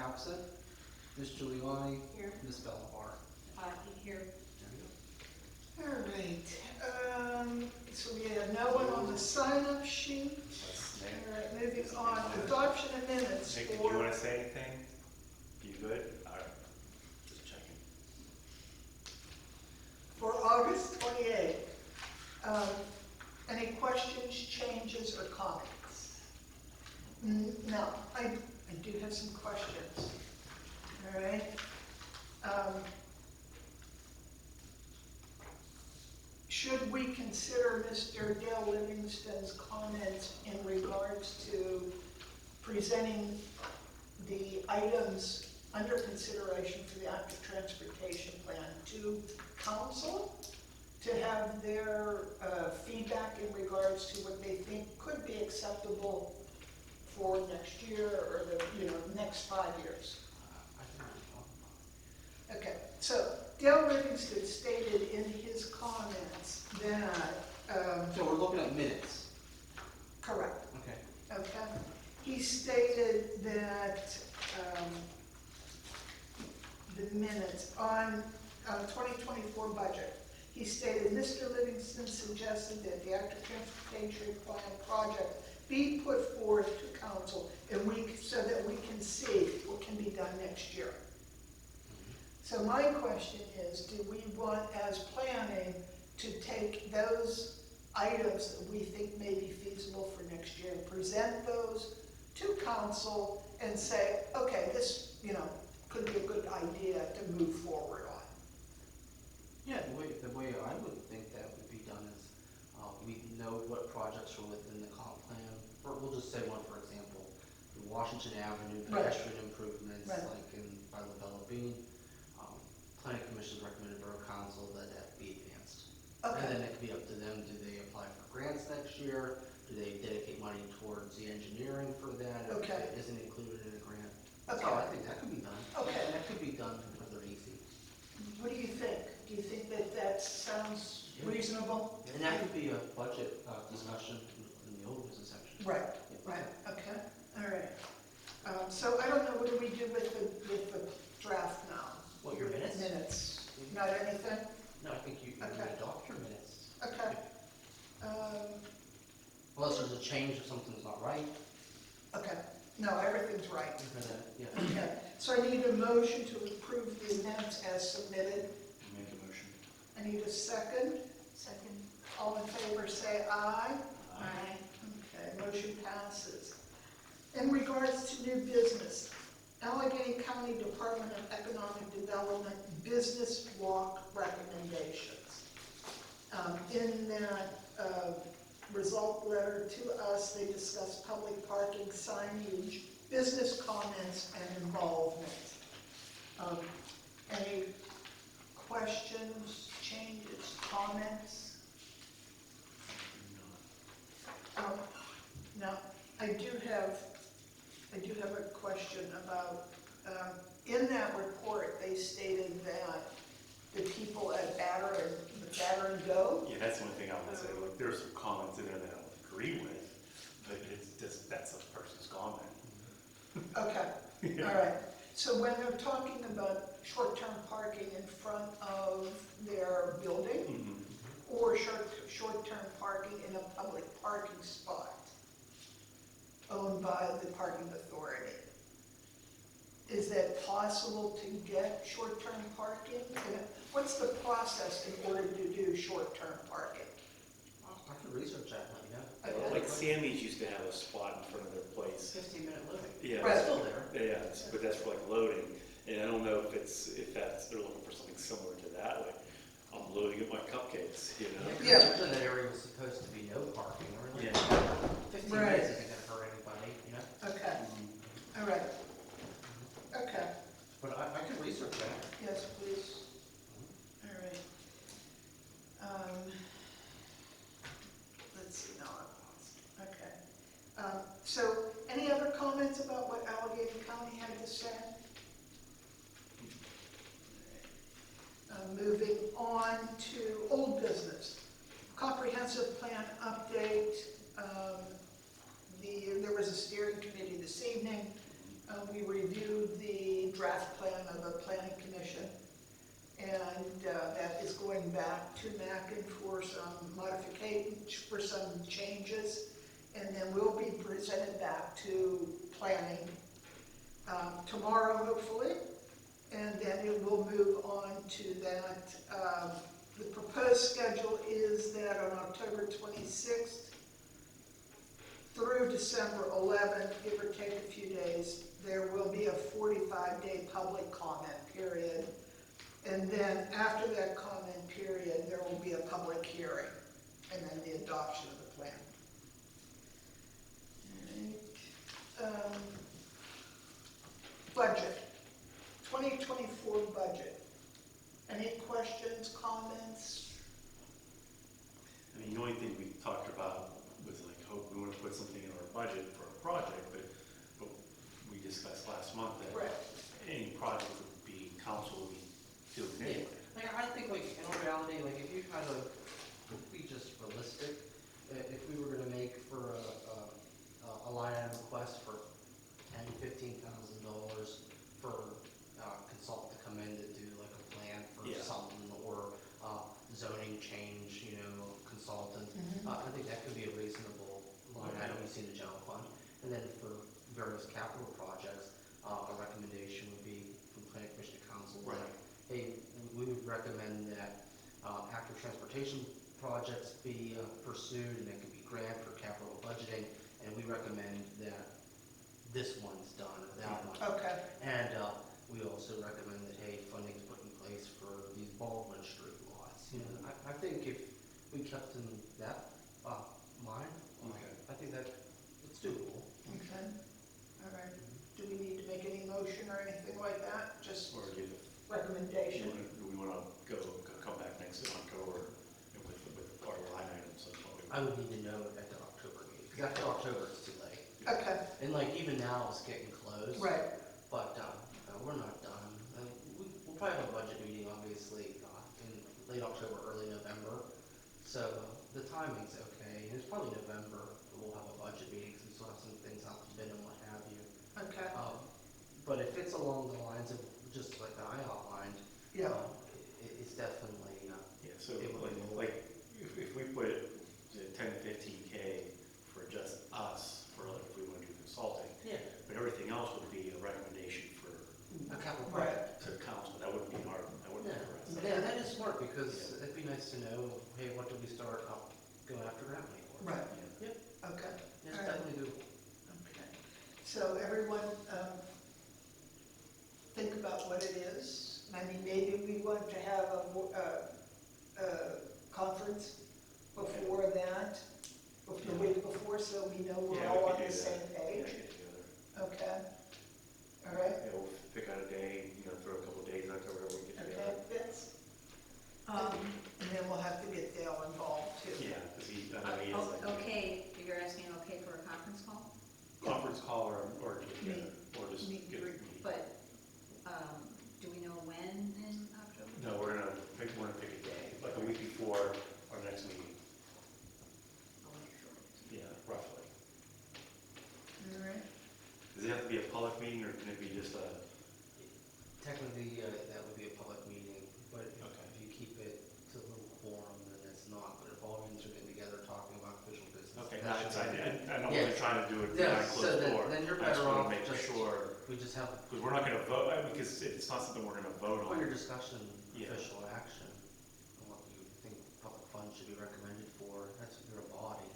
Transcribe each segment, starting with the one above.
absent. Ms. Giuliani. Here. Ms. Bellamar. Here. There we go. All right, so we have no one on the sign-up sheet. All right, moving on, adoption of minutes Nick, did you for, want to say anything? You good? All right, just checking. for August 28th. Any questions, changes, or comments? No, I do have some questions. All right. Should we consider Mr. Dale Livingston's comments in regards to presenting the items under consideration for the active transportation plan to council to have their feedback in regards to what they think could be acceptable for next year or the next 5 years? Okay, so Dale Livingston stated in his comments that, So we're looking at minutes. correct, Okay. okay? He stated that the minutes on 2024 budget, he stated, Mr. Livingston suggested that the active transportation plan project be put forth to council and so that we can see what can be done next year. So my question is, do we want, as planning, to take those items that we think may be feasible for next year and present those to council and say, okay, this, could be a good idea to move forward on? Yeah, the way I would think that would be done is, we know what projects are within the comp plan. We'll just say one, for example, the Washington Avenue Right. pedestrian improvements, Right. like by La Bella Bean. Planning Commission's recommended Borough Council that be advanced. And then Okay, it could be up to them, do they apply for grants next year? Do they dedicate money towards the engineering for that? If Okay. it isn't included in a grant? Okay. So I think that could be done. Okay. And that could be done rather easy. what do you think? Do you think that that sounds reasonable? And that could be a budget discussion in the old business section. Right, right, okay, all right. So I don't know, what do we do with the draft now? What, your minutes? Minutes, not anything? No, I think you Okay. adopt your minutes. Okay. Unless there's a change if something's not right. Okay, no, everything's right. Yeah. Okay, so I need a motion to approve the minutes as submitted. Make a motion. I need a second. Second. All in favor, say aye. Aye. Okay, motion passes. In regards to new business, Allegheny County Department of Economic Development Business Walk recommendations. In that result letter to us, they discuss public parking signage, business comments, and involvement. Any questions, changes, comments? No, I do have a question about, in that report, they stated that the people at Batter and Go. Yeah, that's one thing I would say. Like, there are some comments in there that I don't agree with, but it's just, that's a person's comment. Okay, all right. So when they're talking about short-term parking in front of their building, Mm-hmm. or short-term parking in a public parking spot owned by the parking authority, is that possible to get short-term parking? What's the process in order to do short-term parking? I could research that, let you know. Okay. Like Sammy's used to have a spot in front of their place. 15-minute living. Yeah. Right. It's still there. Yeah, but that's for like loading, and I don't know if they're looking for something similar to that, like, I'm loading up my cupcakes, Yeah. Originally that area was supposed to be no parking, or Yeah. 15 Right. minutes isn't gonna hurt anybody, Okay, all right. Okay, But I could research that. yes, please. All right. Let's see, no, I lost. Okay. So any other comments about what Allegheny County had to say? Moving on to old business. Comprehensive plan update. There was a steering committee this evening. We reviewed the draft plan of the planning commission, and that is going back to Mackin for some modifications, for some changes, and then will be presented back to planning tomorrow, hopefully, and then it will move on to that. The proposed schedule is that on October 26th through December 11th, give or take a few days, there will be a 45-day public comment period. And then after that comment period, there will be a public hearing, and then the adoption of the plan. All right. Budget, 2024 budget. Any questions, comments? I mean, the only thing we talked about was like, hope we want to put something in our budget for a project, but we discussed last month that Right. any project would be, council would be doing anyway. Like, I think, like, in all reality, like, if you had a, be just realistic, if we were gonna make for a line item request for $10,000-15,000 for a consultant to come in to do like a plan for Yeah. something, or zoning change, you know, consultant, I think that could be a reasonable line item you see in the general fund. And then for various capital projects, a recommendation would be from planning commission to council, Right. like, hey, we would recommend that active transportation projects be pursued, and that could be grant or capital budgeting, and we recommend that this one's done or that one. Okay. And we also recommend that, hey, funding's put in place for these Baldwin Street lots. You know, I think if we kept in that mind, Okay. I think that it's doable. Okay. All right. Do we need to make any motion or anything like that? Just Or do recommendation? we want to come back next October with our line items? I would need to know at the October meeting, because after October it's too late. Okay. And like even now it's getting close. Right. But we're not done. We'll probably have a budget meeting, obviously, in late October, early November. So the timing's okay. And it's probably November that we'll have a budget meeting, because we still have some things out to bid and what have you. Okay. But if it's along the lines of just like I outlined, Yeah. it's definitely, Yeah, so it would be like if we put 10 to 15K for just us, for like if we want to do consulting, yeah, but everything else would be a recommendation for a capital Right. project. to council. That wouldn't be our, that wouldn't be for us. Yeah, that is smart, because it'd be nice to know, hey, what did we start going after grant money for? Right. Yeah. Yep, Okay. yeah, it's All right. definitely doable. Okay. So everyone, think about what it is. I mean, maybe we want to have a conference before that, the week before, so we know we're Yeah, all we on could the do same that. page. Yeah, get together. Okay. All right. Yeah, we'll pick out a day, throw a couple of days out there where we get Okay, together. Vince? And then we'll have to get Dale involved too. Yeah, because he is like. Okay, you're asking okay for a conference call? Conference call or just, Meet. or just Meet and get. greet. But, do we know when in October? No, we're gonna pick a day, like a week before our next meeting. Yeah, roughly. All right. Does it have to be a public meeting, or can it be just a? Technically, that would be a public meeting, but Okay. if you keep it to a little quorum, then it's not. But if all unions are getting together talking about official business. Okay, that no, should be- I know Yeah. we're trying to do it Yeah, behind so closed then- door. then you're I just better wanna off make just- sure, We just have, because we're not gonna vote, because it's not something we're gonna vote under on. discussion, Yeah. official action, and what you think public funds should be recommended for, that's your body.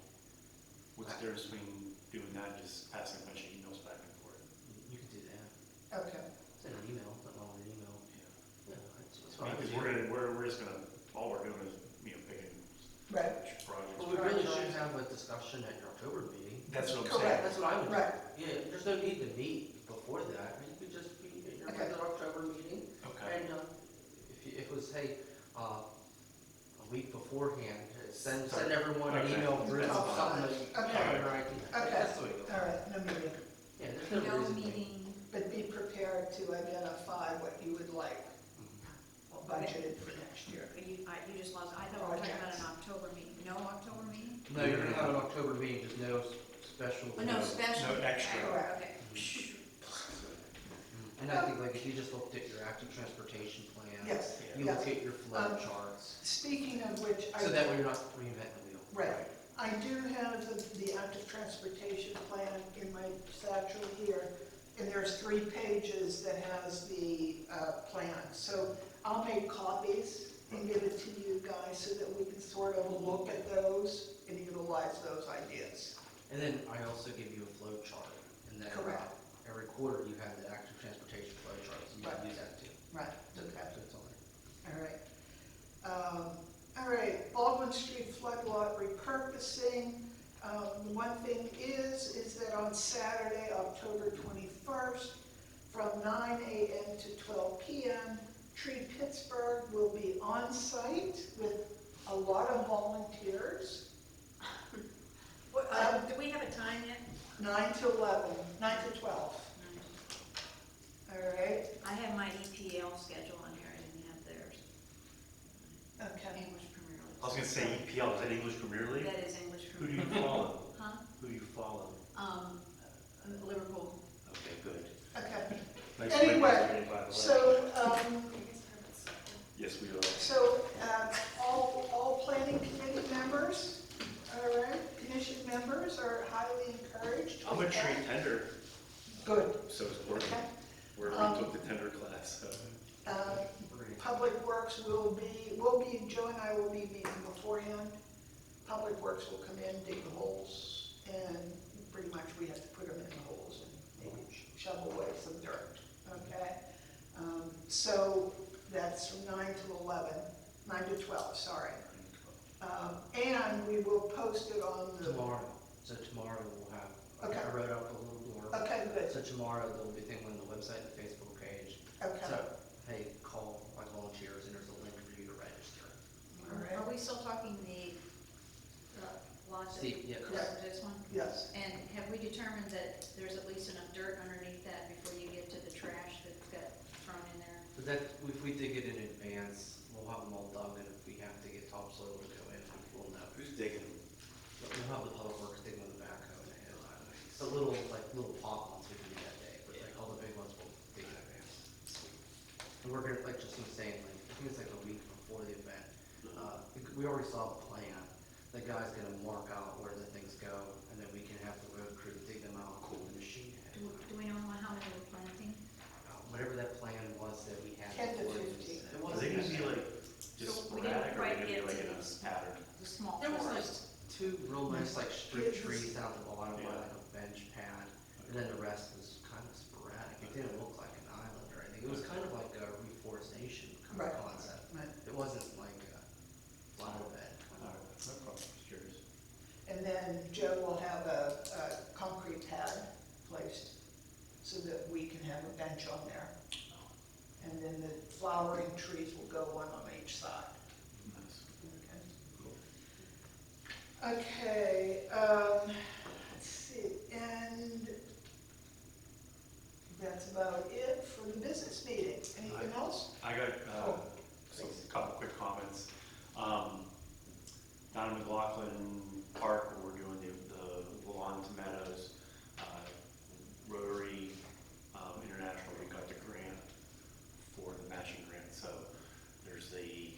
What's the difference between doing that and just passing a bunch of emails back and forth? You could do that. Okay. Send an email, not long an email. Yeah. Yeah, that's I mean, fine. because we're just gonna, all we're doing is, picking Right. projects. Well, we really should have a discussion at your October meeting. That's what I'm Correct. saying. That's what I would do. Right. Yeah, there's no need to meet before that. You could just be at your Okay. regular October meeting. Okay. And if it was, hey, a week beforehand, send everyone an Okay. email group That's of something that you fine. have Okay. an idea. Okay. That's the way to go. All right, no meeting. Yeah, there's no No reason. meeting, But be prepared to identify what you would like Mhm. budgeted for next year. you just lost, I thought we were talking about an October meeting, no October meeting? No, you're gonna have an October meeting, just no special. Oh, no, special. No extra. Okay. And I think like if you just looked at your active transportation plan. Yes, You yes. look at your flow charts, Speaking of which, so that way you're not reinventing the wheel. right, I do have the active transportation plan in my satchel here, and there's 3 pages that has the plan. So I'll make copies and give it to you guys so that we can sort of look at those and utilize those ideas. And then I also give you a flow chart, and then Correct. every quarter you have the active transportation flow chart, so you can Right. use that too. Right, So okay. it's on there. All right, Baldwin Street flood lot repurposing. The one thing is that on Saturday, October 21st, from 9 a.m. to 12 p.m., Tree Pittsburgh will be on site with a lot of volunteers. Do we have a time yet? 9 to 11, 9 to 12, all right? I have my EPL schedule on here, I didn't have theirs. Okay. English Premier League. I was gonna say EPL, is that English Premier League? That is English Who do Premier you League. follow? Huh? Who do you follow? Liverpool. Okay, good. Okay, Nice Anyway, win, by the way. so, Yes, we are. So, all planning committee members, all right, commission members are highly encouraged. I'm a tree tender, Good. so it's working, Okay. where we took the tender class, so. Public Works will be, Joe and I will be meeting beforehand. Public Works will come in, dig the holes, and pretty much we have to put them in the holes and maybe shovel away some dirt, okay? So that's from 9 to 11, 9 to 12, sorry. And we will post it on the. Tomorrow, so tomorrow we'll have, Okay. I wrote up a little blurb. Okay, good, So tomorrow there'll be a thing on the website and Facebook page. okay, So, hey, call my volunteers and there's a link for you to register. all right, Are we still talking the lots of, Steve, yeah. correct, this one? yes. And have we determined that there's at least enough dirt underneath that before you get to the trash that got thrown in there? But that, if we dig it in advance, we'll have them all dug, and if we have to get topsoil to go in, we'll know. Who's digging? But we'll have the public works dig with the backhoe and the little, like, little pot ones we can do that day, but like all the big ones we'll dig in advance. And we're gonna, like Justine was saying, like, I think it's like a week before the event, we already saw the plan. The guy's gonna mark out where the things go, and then we can have the road crew dig them out, cool the machine. Do we know how many we're planting? Whatever that plan was that we had. 10 to before, 15. It Are wasn't. they gonna be like just So we didn't sporadic, or are quite they get gonna be like to in a these. pattern? The small There was like forest. 2 real nice like street Yeah. trees down at the bottom by Yeah. like a bench pad, and then the rest was kind of sporadic. It didn't look like an island or anything. It was kind of like a reforestation kind Right. of concept. Right. It wasn't like a flower bed. All right, no problem, just curious. And then Joe will have a concrete pad placed so that we can have a bench on there. And then the flowering trees will go one on each side. Nice. Okay, let's see, and that's about it for the business meeting. Anything else? I got, Oh, some, please. couple quick comments. Down in McLaughlin Park, where we're doing the lawn to meadows, Rotary International, we got the grant for the matching grant, so there's the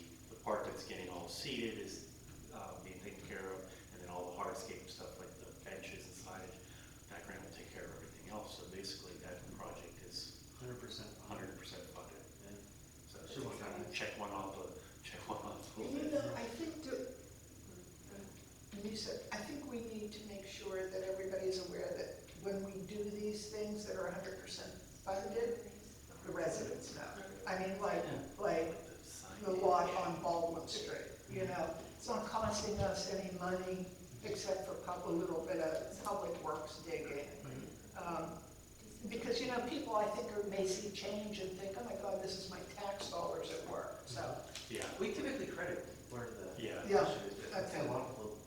part that's getting all seeded is being taken care of, and then all the hardscape stuff like the benches and signage, that grant will take care of everything else, so basically that project is 100%. 100% funded. Yeah. So Should work out. check one off the You know, I think that, Lisa, I think we need to make sure that everybody's aware that when we do these things that are 100% funded, the residents know. I mean, like the lot on Baldwin Street, you know, it's not costing us any money except for a little bit of public works digging. Because, you know, people I think may see change and think, oh my God, this is my tax dollars at work, so. Yeah, We typically credit where the yeah. Yeah, issue is, but I think okay. a lot of people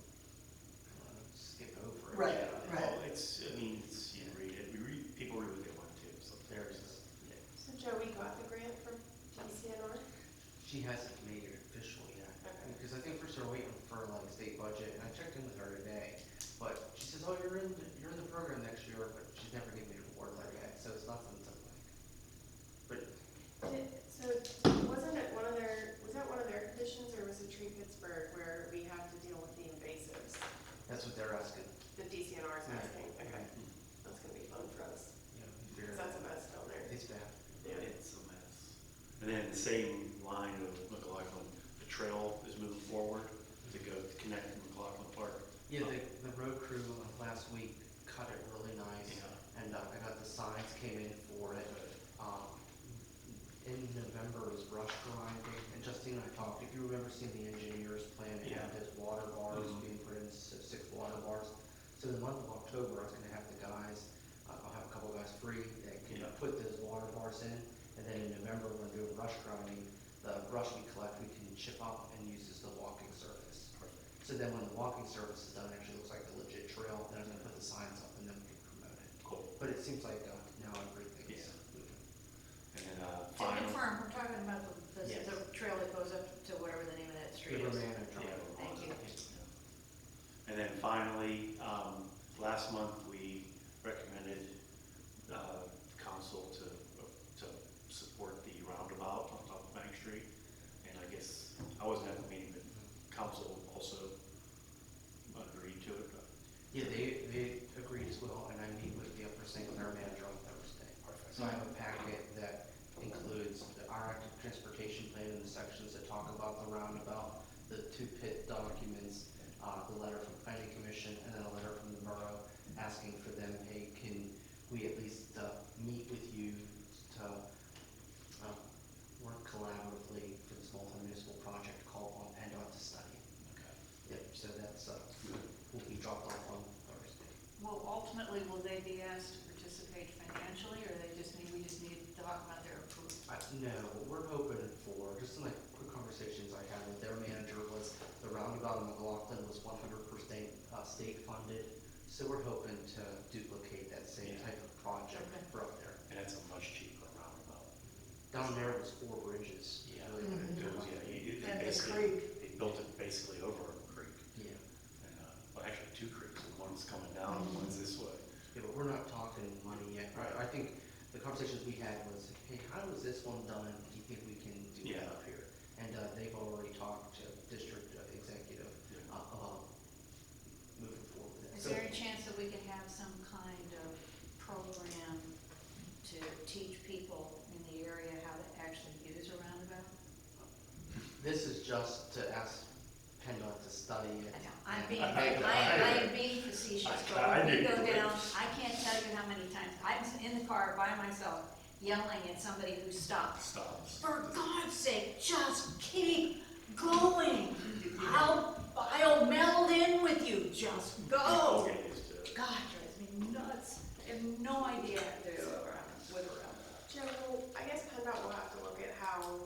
skip over it. Right, Yeah. right. Well, it's, I mean, it's, you read it, people read what they want to, so There's, yeah. So Joey got the grant from DCNR? she hasn't made it official yet, because I think first they're waiting for like state budget, and I checked in with her today, but she says, oh, you're in the program next year, but she's never given me an award letter yet, so it's nothing to like And then the same line of McLaughlin, the trail is moving forward to go to connect to McLaughlin Park. Yeah, the road crew last week cut it really nice, Yeah. and I got the signs came in for it. In November was brush grinding, and Justine and I talked, if you remember seeing the engineer's plan, it had Yeah. those water bars Mhm. being put in, 6 water bars. So in the month of October, I was gonna have the guys, I'll have a couple guys free that can Yeah. put those water bars in, and then in November, when we're doing brush grinding, the brush we collect, we can chip up and use as the walking surface. Perfect. So then when the walking surface is done, it actually looks like a legit trail, then I'm gonna put the signs up and then we can promote it. Cool. But it seems like now everything's Yeah. moving. And then To final. confirm, we're talking about Yes. the trail that goes up to whatever the name of that street River is. Man and Yeah. Drive. Thank you. Yeah. And then finally, last month, we recommended council to support the roundabout on top of Bank Street. And I guess, I wasn't at the meeting, but council also agreed to it. Yeah, they agreed as well, and I meet with the Upper St. Clair manager on Thursday. Perfect. So I have a packet that includes our active transportation plan and the sections that talk about the roundabout, the 2 pit documents, the letter from planning commission, and then a letter from the borough asking for them, hey, can we at least meet with you to work collaboratively for this multi-municipal project called on PennDOT to study. Okay. Yep, so that's, will be dropped off on Thursday. Well, ultimately, will they be asked to participate financially, or we just need to talk about their approval? No, what we're hoping for, just some like quick conversations I had with their manager was the roundabout in McLaughlin was 100% state funded. So we're hoping to duplicate that same Yeah. type of project Okay. for up there. And it's a much cheaper roundabout. Down there was 4 bridges. Yeah. Really Mhm. It was, yeah, they And the basically, creek. they built it basically over a creek. Yeah. And, well, actually 2 creeks, and one's coming down and one's this way. Yeah, but we're not talking money yet. Right. I think the conversations we had was, hey, how was this one done? Do you think we can do it Yeah. up here? And they've already talked to district executive Yeah. about moving forward with it. Is So- there a chance that we could have some kind of program to teach people in the area how to actually use a roundabout? This is just to ask PennDOT to study it. I know, I'm being, I- I am being facetious, I but when we do. go down, I can't tell you how many times, I'm in the car by myself, yelling at somebody who stops. Stops. For God's sake, just keep going. I'll meld in with you, just go. Okay, used to it. God, drives me nuts. I have no idea how to do it with a roundabout. Joe, I guess PennDOT will have to look at how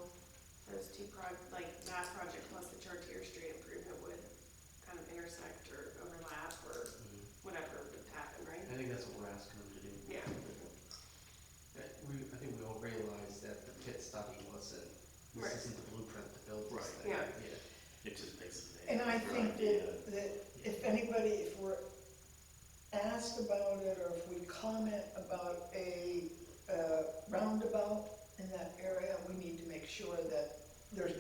those two that project plus the Chartier Street improvement would kind of intersect or overlap or Mhm. whatever would happen, right? I think that's what we're asking them to do. Yeah. I think we all realize that the pit study wasn't, Right. this isn't the blueprint to build this Right. thing. Yeah. It just basically. And I think that if anybody, if we're asked about it, or if we comment about a roundabout in that area, we need to make sure that there's,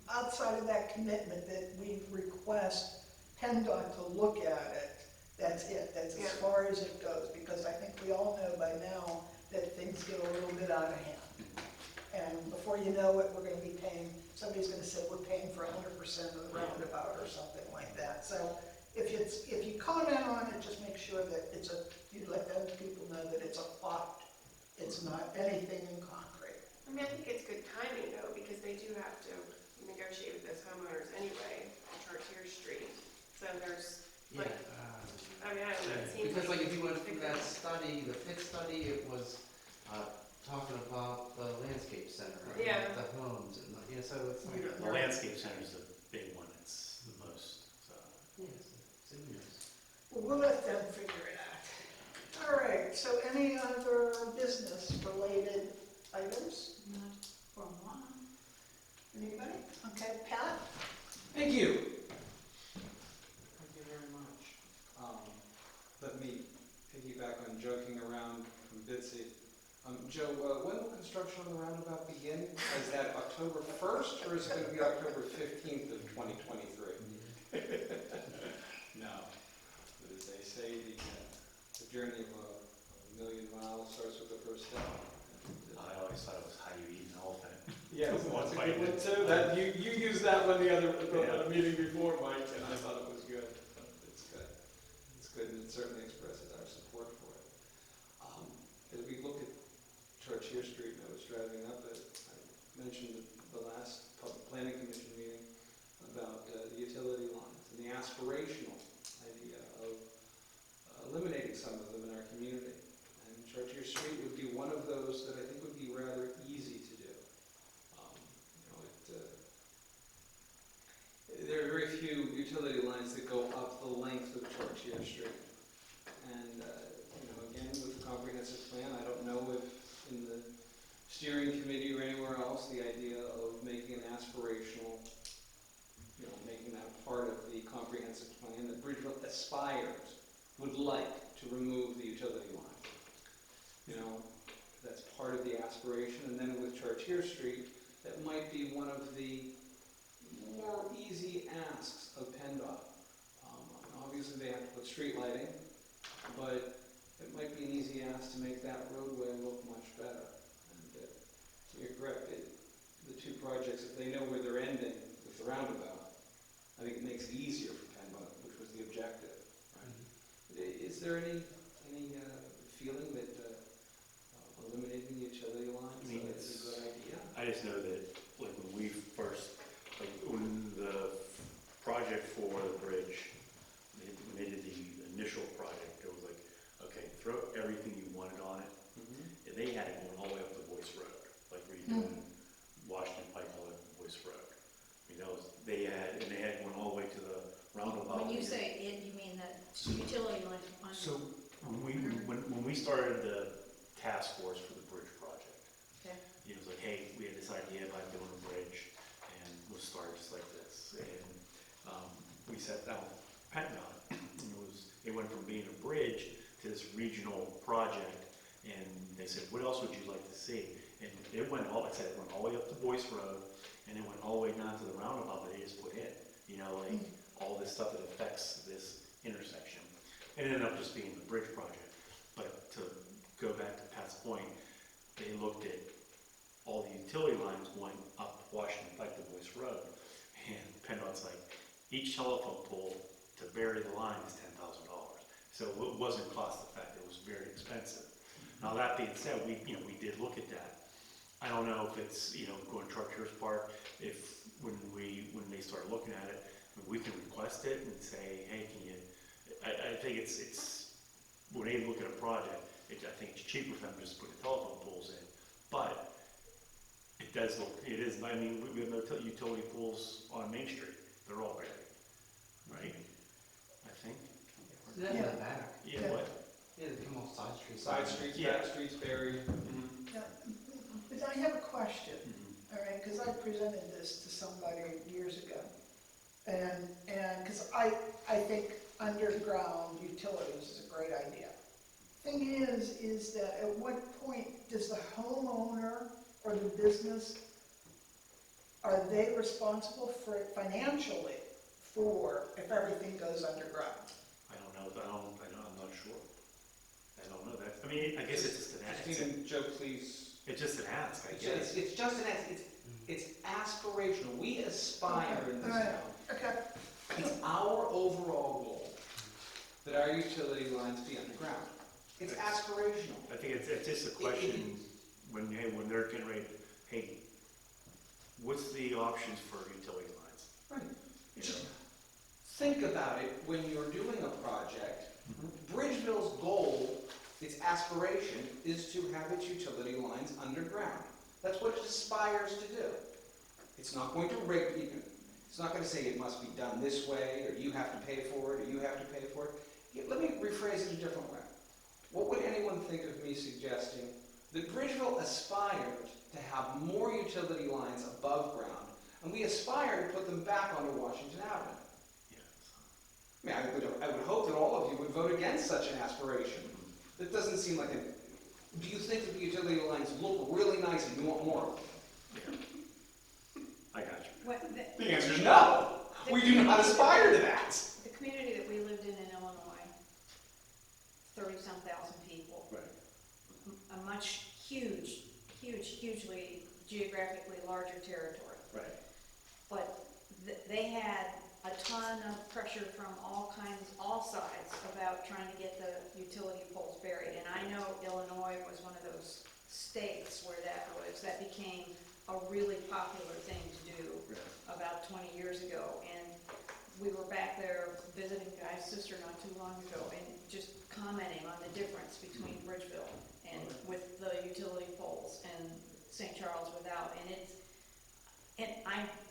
outside of that commitment, that we request PennDOT to look at it. That's it, that's as Yeah. far as it goes, because I think we all know by now that things get a little bit out of hand. And before you know it, we're gonna be paying, somebody's gonna say we're paying for 100% of the roundabout or something like that. So if you comment on it, just make sure that you let those people know that it's a thought. It's not anything in concrete. I mean, I think it's good timing though, because they do have to negotiate with those homeowners anyway on Chartier Street. So there's, Yeah. like, I mean, I don't know, it seems Because like if you went it's through that study, the pit study, it was talking about the landscape center. and Yeah. The homes and, so it's like. The landscape center is the big one, it's the most, so. Yes, so yes. Well, we'll let them figure it out. All right, so any other business-related items? Not for a while. Anybody? Okay, Pat? Thank you. Thank you very much. Let me piggyback on joking around from Bitsy. Joe, when will construction on the roundabout begin? Is that October 1st, or is it going to be October 15th of 2023? No. But as they say, the journey of a million miles starts with the first step. I always thought it was how you eat an elephant. Yes, One that's a bite good one at- too. That, you used that one the meeting before, Mike, and I thought it was good. It's good. It's good, and it certainly expresses our support for it. As we look at Chartier Street, and I was driving up it, I mentioned at the last Public Planning Commission meeting about the utility lines and the aspirational idea of eliminating some of them in our community. And Chartier Street would be one of those that I think would be rather easy to do. There are very few utility lines that go up the length of Chartier Street. And, again, with the comprehensive plan, I don't know if in the steering committee or anywhere else, the idea of making an aspirational, making that part of the comprehensive plan that Bridgeville aspires, would like to remove the utility line. That's part of the aspiration. And then with Chartier Street, that might be one of the more easy asks of PennDOT. Obviously, they have to put street lighting, but it might be an easy ask to make that roadway look much better. And so you're correct. The two projects, if they know where they're ending with the roundabout, I think it makes it easier for PennDOT, which was the objective. Right? Is there any feeling that eliminating the utility lines is a good idea? I just know that, like, when the project for the bridge, when they did the initial project, it was like, okay, throw everything you wanted on it. Mm-hmm. And they had it going all the way up to Boyce Road, like redoing Washington Pike all the way up to Boyce Road. They had going all the way to the roundabout. When you say it, you mean the utility line on? So when we started the task force for the bridge project, Okay. it was like, hey, we had this idea about doing a bridge, and we'll start just like this. And we sat down with PennDOT, and it went from being a bridge to this regional project, and they said, what else would you like to see? And it went all, like I said, it went all the way up to Boyce Road, and it went all the way down to the roundabout that they just put in. All this stuff that affects this intersection. It ended up just being the bridge project. But to go back to Pat's point, they looked at all the utility lines going up Washington Pike to Boyce Road, and PennDOT's like, each telephone pole to bury the line is $10,000. So it wasn't cost effective, it was very expensive. Now that being said, we did look at that. I don't know if it's, going to Chartiers Park, if when they start looking at it, we can request it and say, hey, can you, I think it's, when they look at a project, I think it's cheaper for them to just put the telephone poles in. But it does look, it is, we have no utility poles on Main Street. They're all buried, right? I think. Yeah, in the back. Yeah, Yeah. what? Yeah, they come off side streets. Side streets, Yeah. back streets buried. Yeah, but I have a question, Mhm. all right, because I presented this to somebody years ago. And because I think underground utilities is a great idea. Thing is that at what point does the homeowner or the business, are they responsible for it financially for if everything goes underground? I don't know, I'm not sure. I don't know that, I guess it's just an ask. Christine, Joe, please. It's just an ask, I It's guess. just an, it's aspirational. We aspire in this All right. town. Okay. It's our overall goal. That our utility lines be underground. It's aspirational. I think it's just a question, when they're getting ready, hey, what's the options for utility lines? Right. Just think about it when you're doing a project. Bridgeville's goal, its aspiration, is to have its utility lines underground. That's what it aspires to do. It's not going to it's not going to say it must be done this way, or you have to pay for it, or you have to pay for it. Let me rephrase it a different way. What would anyone think of me suggesting that Bridgeville aspired to have more utility lines above ground, and we aspire to put them back onto Washington Avenue? Yeah. I mean, I would hope that all of you would vote against such an aspiration. That doesn't seem like do you think that the utility lines look really nice and you want more of them? Yeah. I got you. The answer is no. We do not aspire to that. The community that we lived in Illinois, 30-some thousand people, Right. a much hugely geographically larger territory. Right. But they had a ton of pressure from all sides about trying to get the utility poles buried. And I know Illinois was one of those states where that became a really popular thing to do about 20 years ago. And we were back there visiting Guy's sister not too long ago and just commenting on the difference between Bridgeville and with the utility poles and St. Charles without. And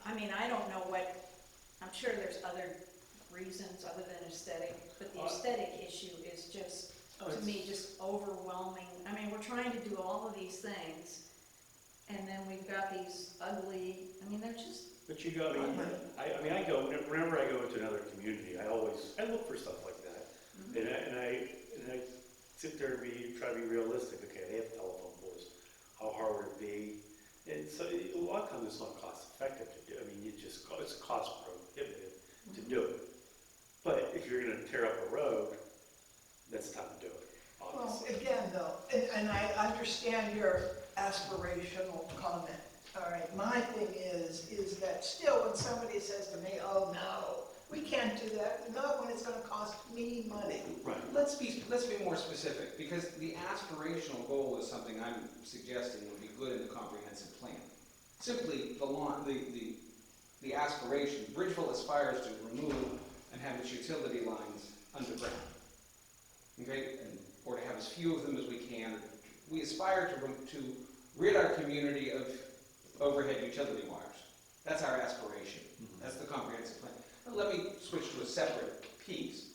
I mean, I don't know what, I'm sure there's other reasons other than aesthetic, but the aesthetic issue is just, to me, just overwhelming. I mean, we're trying to do all of these things, and then we've got these ugly, I mean, they're just, But you go, I mean, I go, whenever I go into another community, I look for stuff like that. And I sit there and try to be realistic. Okay, they have telephone poles. How hard would it be? And so a lot of times it's not cost effective to do. I mean, it's cost prohibitive to do it. But if you're going to tear up a road, that's the time to do it, Well, obviously. again, though, and I understand your aspirational comment. All right, my thing is that still when somebody says to me, oh, no, we can't do that, not when it's gonna cost me money. Right. Let's be more specific, because the aspirational goal is something I'm suggesting would be good in the comprehensive plan. Simply, the aspiration, Bridgeville aspires to remove and have its utility lines underground. Okay, or to have as few of them as we can. We aspire to rid our community of overhead utility wires. That's our aspiration. That's the comprehensive plan. Now let me switch to a separate piece,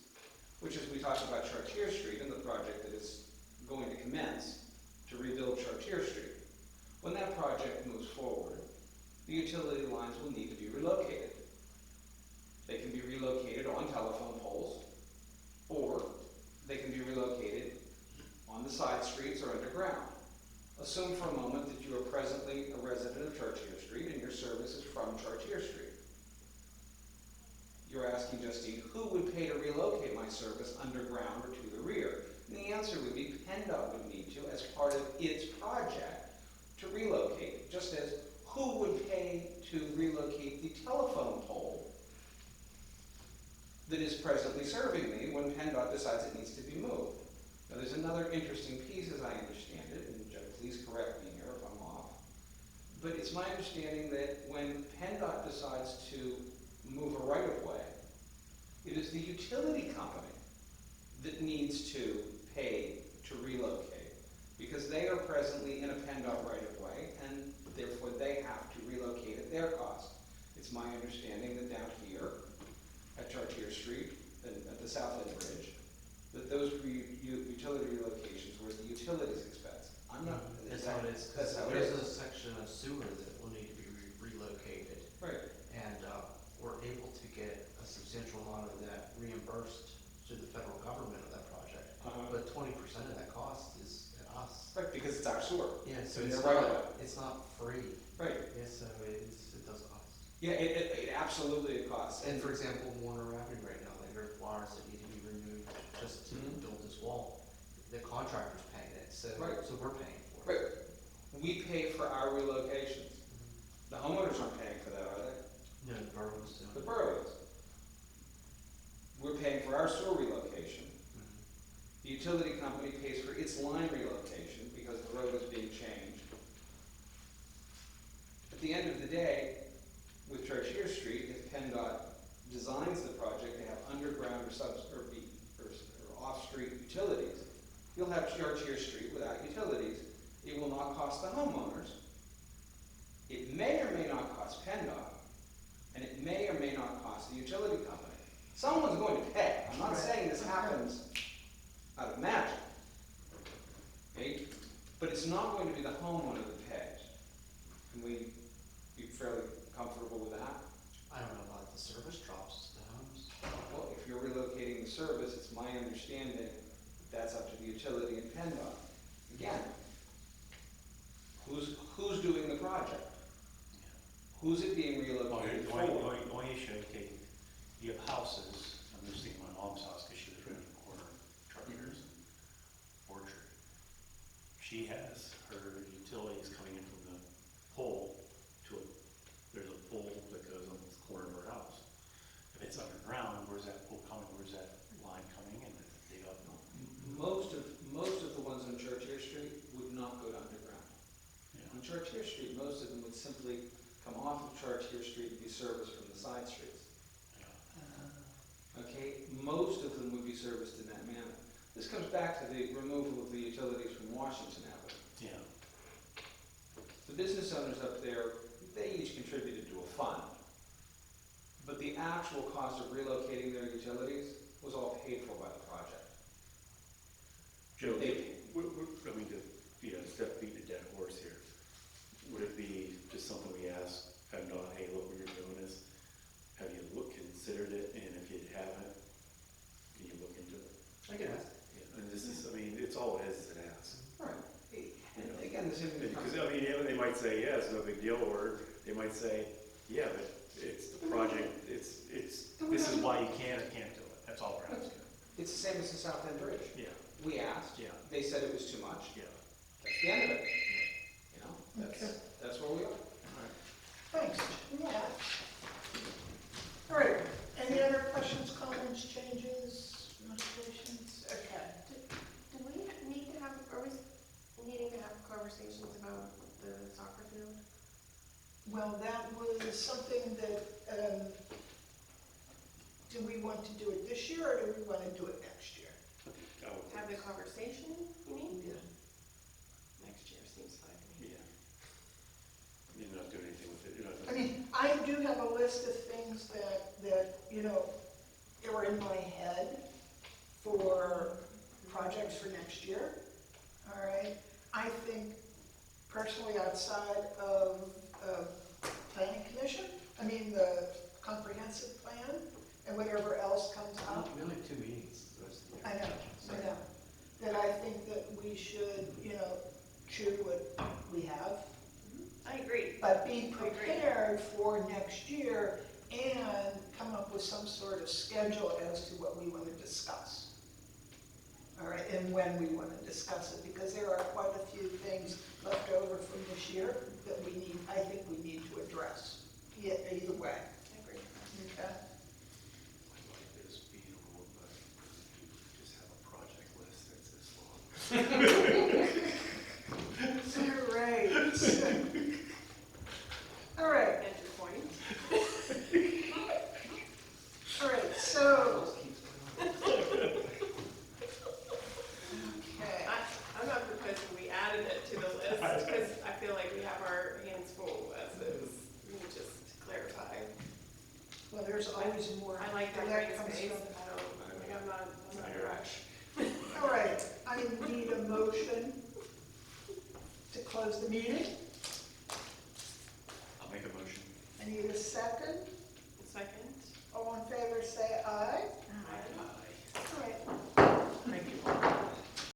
which is we talked about Chartier Street and the project that is going to commence to rebuild Chartier Street. When that project moves forward, the utility lines will need to be relocated. They can be relocated on telephone poles, or they can be relocated on the side streets or underground. Assume for a moment that you are presently a resident of Chartier Street and your service is from Chartier Street. You're asking Justine, who would pay to relocate my service underground or to the rear? And the answer would be PennDOT would need to, as part of its project, to relocate. Just as who would pay to relocate the telephone pole that is presently serving me when PennDOT decides it needs to be moved? Now, there's another interesting piece as I understand it, and Joe, please correct me here if I'm off. But it's my understanding that when PennDOT decides to move a right-of-way, it is the utility company that needs to pay to relocate, because they are presently in a PennDOT right-of-way, and therefore they have to relocate at their cost. It's my understanding that down here at Chartier Street and at the South End Bridge, that those utility relocations were at the utilities expense. I'm not. That's how it is. That's how it There's is. a section of sewer that will need to be relocated. Right. And we're able to get a substantial amount of that reimbursed to the federal government of that project. But 20% of that cost is at us. Right, because it's our sewer. Yeah, so And it's they're right not, away. it's not free. Right. Yeah, so it does cost. Yeah, it absolutely costs. And for example, Warner Avenue right now, like there are wires that need to be removed just to build this wall. The contractor's paying it, so Right. so we're paying for it. Right. We pay for our relocations. The homeowners aren't paying for that, are they? No, the borough's doing The it. borough is. We're paying for our sewer relocation. Mhm. The utility company pays for its line relocation because the road is being changed. At the end of the day, with Chartier Street, if PennDOT designs the project to have underground or off-street utilities, you'll have Chartier Street without utilities. It will not cost the homeowners. It may or may not cost PennDOT, and it may or may not cost the utility company. Someone's going to pay. I'm not Right. saying this happens out of magic, okay? But it's not going to be the homeowner that pays. Can we be fairly comfortable with that? I don't know about the service drops to the homes. Well, if you're relocating the service, it's my understanding that that's up to the utility and PennDOT. Again, who's doing the project? Who's it being relocated for? One issue, okay, you have houses, I'm just thinking my mom's house, because she was right on the corner of Chartier's Orchard. She has her utilities coming in from the pole come off of Chartier Street and be serviced from the side streets. Okay, most of them would be serviced in that manner. This comes back to the removal of the utilities from Washington Avenue. Yeah. The business owners up there, they each contributed to a fund. But the actual cost of relocating their utilities was all paid for by the project. Joe, They- I mean, to, step beat a dead horse here, would it be just something we ask PennDOT, hey, look, what you're doing is, have you considered it, and if you haven't, can you look into it? I can ask. Yeah, and this is, I mean, it's all it is an ask. Right. And again, the same thing. Because, I mean, they might say, yeah, it's no big deal, or they might say, yeah, but it's the project, this is why you can or can't do it, that's all we're asking. It's the same as the South End Bridge. Yeah, We asked, yeah, they said it was too much. yeah. That's the end of it. You know, Okay. that's where we are. Thanks. Yeah. All right, any other questions, comments, changes, modifications? Okay. Do we need to have, are we needing to have conversations about the soccer field? Well, that was something that, do we want to do it this year, or do we want to do it next year? Have the conversation, you mean? Yeah. Next year seems fine to me. Yeah. You're not doing anything with it, you're not I doing. mean, I do have a list of things that, are in my head for projects for next year, all right? I think personally outside of planning commission, the comprehensive plan and whatever else comes up. We only have 2 meetings the rest of the I year. know, that I think that we should, chew what we have, I agree. but be prepared for next year and come up with some sort of schedule as to what we want to discuss. All right, and when we want to discuss it, because there are quite a few things left over from this year that I think we need to address, either way. I agree. Okay? I'd like this being a little bit, you just have a project list that's this long. All right. All right, Get your point. all right, so, okay. I'm not proposing we added it to the list, because I feel like we have our hands full as is. We need just to clarify. Well, there's always more. I like that where green comes space. from. I'm not in a rush. All right, I need a motion to close the meeting. I'll make a motion. I need a second.